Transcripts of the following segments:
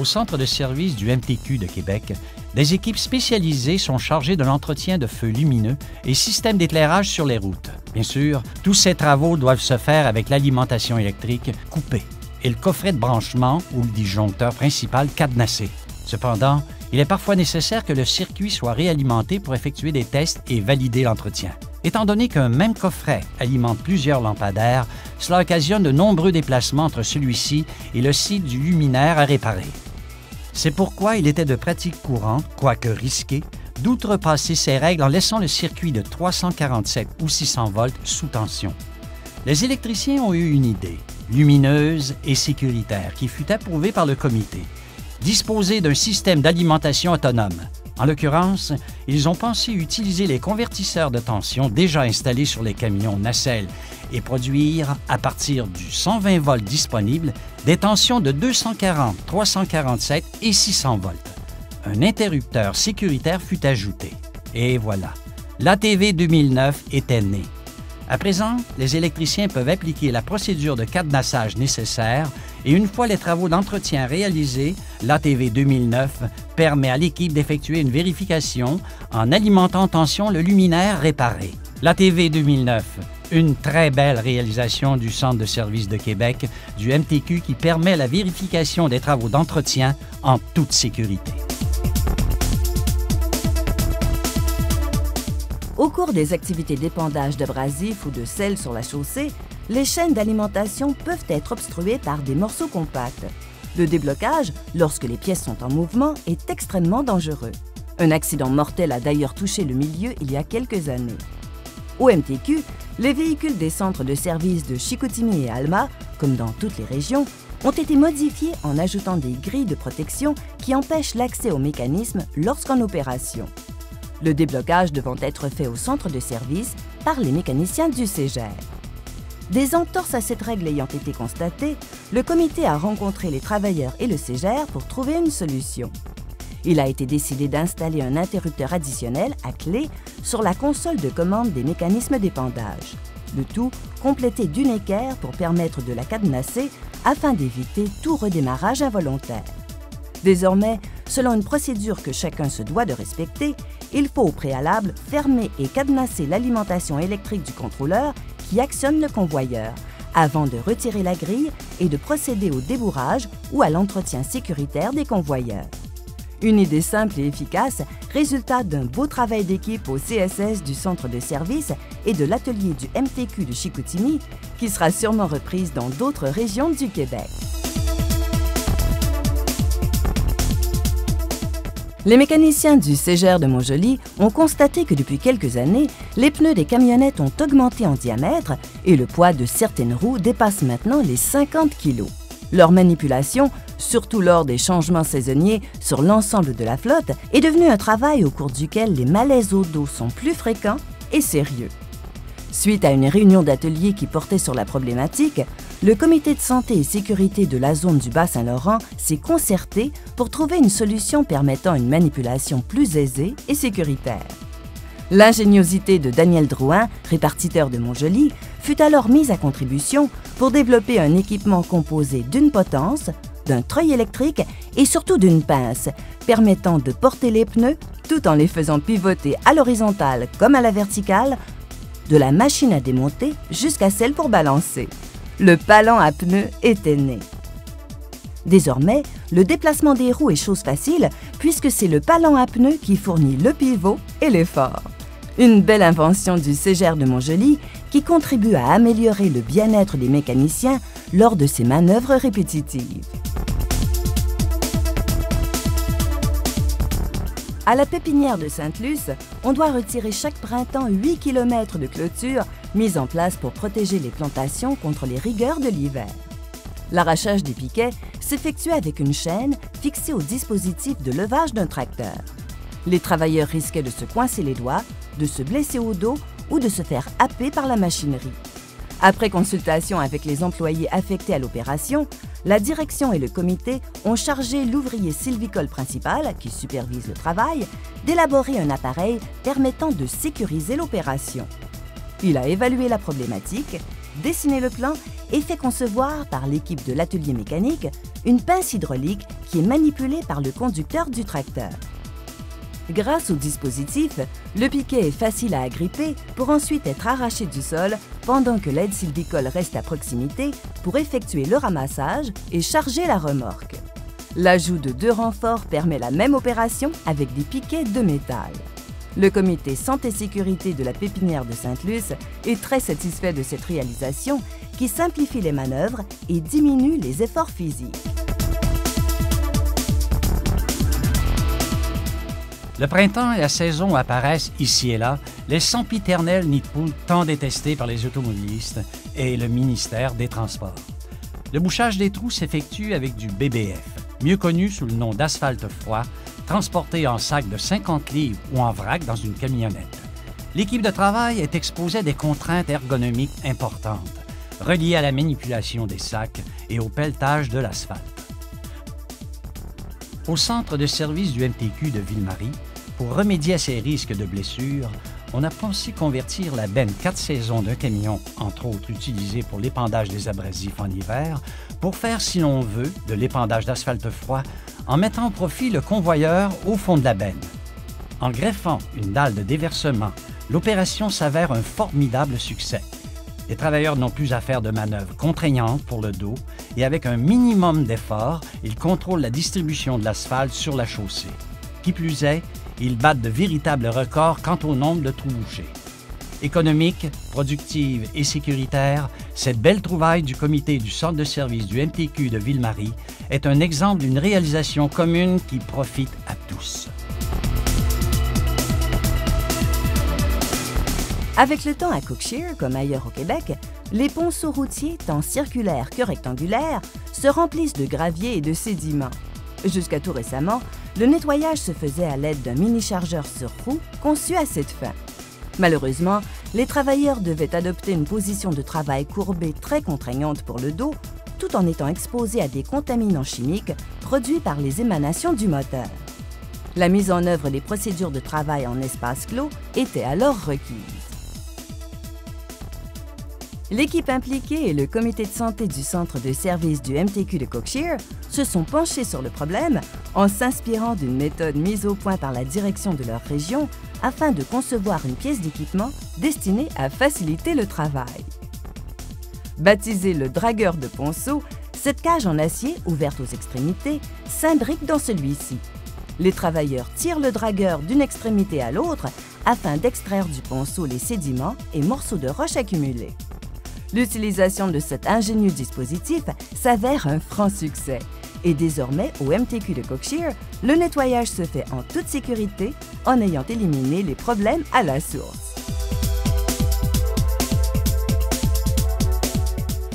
Au centre de service du MTQ de Québec, des équipes spécialisées sont chargées de l'entretien de feux lumineux et systèmes d'éclairage sur les routes. Bien sûr, tous ces travaux doivent se faire avec l'alimentation électrique coupée et le coffret de branchement ou le disjoncteur principal cadenassé. Cependant, il est parfois nécessaire que le circuit soit réalimenté pour effectuer des tests et valider l'entretien. Étant donné qu'un même coffret alimente plusieurs lampadaires, cela occasionne de nombreux déplacements entre celui-ci et le site du luminaire à réparer. C'est pourquoi il était de pratique courante, quoique risquée, d'outrepasser ces règles en laissant le circuit de 347 ou 600 volts sous tension. Les électriciens ont eu une idée, lumineuse et sécuritaire, qui fut approuvée par le comité. Disposer d'un système d'alimentation autonome. En l'occurrence, ils ont pensé utiliser les convertisseurs de tension déjà installés sur les camions nacelles et produire, à partir du 120 volts disponible, des tensions de 240, 347 et 600 volts. Un interrupteur sécuritaire fut ajouté. Et voilà, l'ATV 2009 était née. À présent, les électriciens peuvent appliquer la procédure de cadenassage nécessaire et une fois les travaux d'entretien réalisés, l'ATV 2009 permet à l'équipe d'effectuer une vérification en alimentant en tension le luminaire réparé. L'ATV 2009, une très belle réalisation du Centre de service de Québec, du MTQ qui permet la vérification des travaux d'entretien en toute sécurité. Au cours des activités d'épandage d'abrasifs ou de sel sur la chaussée, les chaînes d'alimentation peuvent être obstruées par des morceaux compacts. Le déblocage, lorsque les pièces sont en mouvement, est extrêmement dangereux. Un accident mortel a d'ailleurs touché le milieu il y a quelques années. Au MTQ, les véhicules des centres de service de Chicoutimi et Alma, comme dans toutes les régions, ont été modifiés en ajoutant des grilles de protection qui empêchent l'accès au mécanisme lorsqu'en opération. Le déblocage devant être fait au centre de service par les mécaniciens du Cégep. Des entorses à cette règle ayant été constatées, le comité a rencontré les travailleurs et le Cégep pour trouver une solution. Il a été décidé d'installer un interrupteur additionnel à clé sur la console de commande des mécanismes d'épandage. Le tout complété d'une équerre pour permettre de la cadenasser afin d'éviter tout redémarrage involontaire. Désormais, selon une procédure que chacun se doit de respecter, il faut au préalable fermer et cadenasser l'alimentation électrique du contrôleur qui actionne le convoyeur, avant de retirer la grille et de procéder au débourrage ou à l'entretien sécuritaire des convoyeurs. Une idée simple et efficace, résultat d'un beau travail d'équipe au CSS du centre de service et de l'atelier du MTQ de Chicoutimi, qui sera sûrement reprise dans d'autres régions du Québec. Les mécaniciens du Cégep de Montjoly ont constaté que depuis quelques années, les pneus des camionnettes ont augmenté en diamètre et le poids de certaines roues dépasse maintenant les 50 kg. Leur manipulation, surtout lors des changements saisonniers sur l'ensemble de la flotte, est devenue un travail au cours duquel les malaises au dos sont plus fréquents et sérieux. Suite à une réunion d'atelier qui portait sur la problématique, le comité de santé et sécurité de la zone du Bas-Saint-Laurent s'est concerté pour trouver une solution permettant une manipulation plus aisée et sécuritaire. L'ingéniosité de Daniel Drouin, répartiteur de Montjoly, fut alors mise à contribution pour développer un équipement composé d'une potence, d'un treuil électrique et surtout d'une pince, permettant de porter les pneus tout en les faisant pivoter à l'horizontale comme à la verticale, de la machine à démonter jusqu'à celle pour balancer. Le palan à pneus était né. Désormais, le déplacement des roues est chose facile puisque c'est le palan à pneus qui fournit le pivot et l'effort. Une belle invention du Cégep de Montjoly qui contribue à améliorer le bien-être des mécaniciens lors de ces manœuvres répétitives. À la pépinière de Sainte-Luce, on doit retirer chaque printemps 8 km de clôture mise en place pour protéger les plantations contre les rigueurs de l'hiver. L'arrachage des piquets s'effectue avec une chaîne fixée au dispositif de levage d'un tracteur. Les travailleurs risquaient de se coincer les doigts, de se blesser au dos ou de se faire happer par la machinerie. Après consultation avec les employés affectés à l'opération, la direction et le comité ont chargé l'ouvrier sylvicole principal, qui supervise le travail, d'élaborer un appareil permettant de sécuriser l'opération. Il a évalué la problématique dessiné le plan et fait concevoir par l'équipe de l'atelier mécanique une pince hydraulique qui est manipulée par le conducteur du tracteur. Grâce au dispositif, le piquet est facile à agripper pour ensuite être arraché du sol pendant que l'aide sylvicole reste à proximité pour effectuer le ramassage et charger la remorque. L'ajout de 2 renforts permet la même opération avec des piquets de métal. Le comité santé-sécurité de la pépinière de Sainte-Luce est très satisfait de cette réalisation qui simplifie les manœuvres et diminue les efforts physiques. Le printemps et la saison où apparaissent ici et là les sempiternels nids de poules tant détestés par les automobilistes et le ministère des Transports. Le bouchage des trous s'effectue avec du BBF, mieux connu sous le nom d'asphalte froid, transporté en sac de 50 livres ou en vrac dans une camionnette. L'équipe de travail est exposée à des contraintes ergonomiques importantes, reliées à la manipulation des sacs et au pelletage de l'asphalte. Au centre de service du MTQ de Ville-Marie, pour remédier à ces risques de blessures, on a pensé convertir la benne 4 saisons d'un camion, entre autres utilisé pour l'épandage des abrasifs en hiver, pour faire, si l'on veut, de l'épandage d'asphalte froid en mettant au profit le convoyeur au fond de la benne. En greffant une dalle de déversement, l'opération s'avère un formidable succès. Les travailleurs n'ont plus à faire de manœuvres contraignantes pour le dos et avec un minimum d'effort, ils contrôlent la distribution de l'asphalte sur la chaussée. Qui plus est, ils battent de véritables records quant au nombre de trous bouchés. Économique, productive et sécuritaire, cette belle trouvaille du comité du centre de service du MTQ de Ville-Marie est un exemple d'une réalisation commune qui profite à tous. Avec le temps à Cookshire, comme ailleurs au Québec, les ponceaux routiers, tant circulaires que rectangulaires, se remplissent de gravier et de sédiments. Jusqu'à tout récemment, le nettoyage se faisait à l'aide d'un mini-chargeur sur roue conçu à cette fin. Malheureusement, les travailleurs devaient adopter une position de travail courbée très contraignante pour le dos, tout en étant exposés à des contaminants chimiques produits par les émanations du moteur. La mise en œuvre des procédures de travail en espace clos était alors requise. L'équipe impliquée et le comité de santé du centre de service du MTQ de Cookshire se sont penchés sur le problème en s'inspirant d'une méthode mise au point par la direction de leur région afin de concevoir une pièce d'équipement destinée à faciliter le travail. Baptisée le dragueur de ponceau, cette cage en acier, ouverte aux extrémités, s'imbrique dans celui-ci. Les travailleurs tirent le dragueur d'une extrémité à l'autre afin d'extraire du ponceau les sédiments et morceaux de roche accumulés. L'utilisation de cet ingénieux dispositif s'avère un franc succès. Et désormais, au MTQ de Cookshire, le nettoyage se fait en toute sécurité en ayant éliminé les problèmes à la source.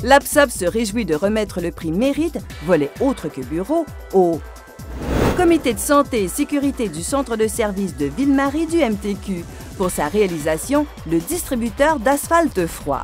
L'APSAP se réjouit de remettre le prix Mérite, volet autre que bureau, au Comité de santé et sécurité du centre de service de Ville-Marie du MTQ pour sa réalisation, le distributeur d'asphalte froid.